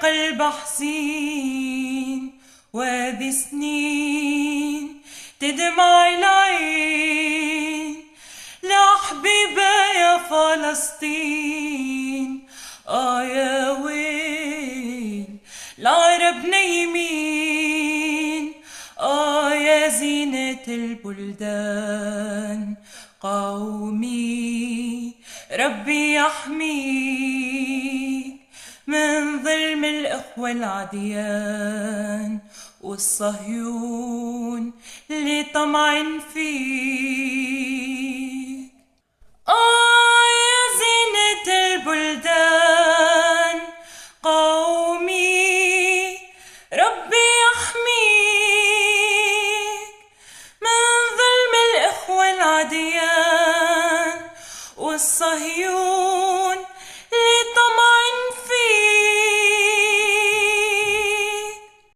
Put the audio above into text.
قلب حزين، وهذه سنين تدمع العين لحبيبة يا فلسطين. يا ويل العرب نايمين، يا زينة البلدان قومي ربي يحميك من ظلم الإخوة العديان والصهيون اللي طمعن فيك. يا زينة البلدان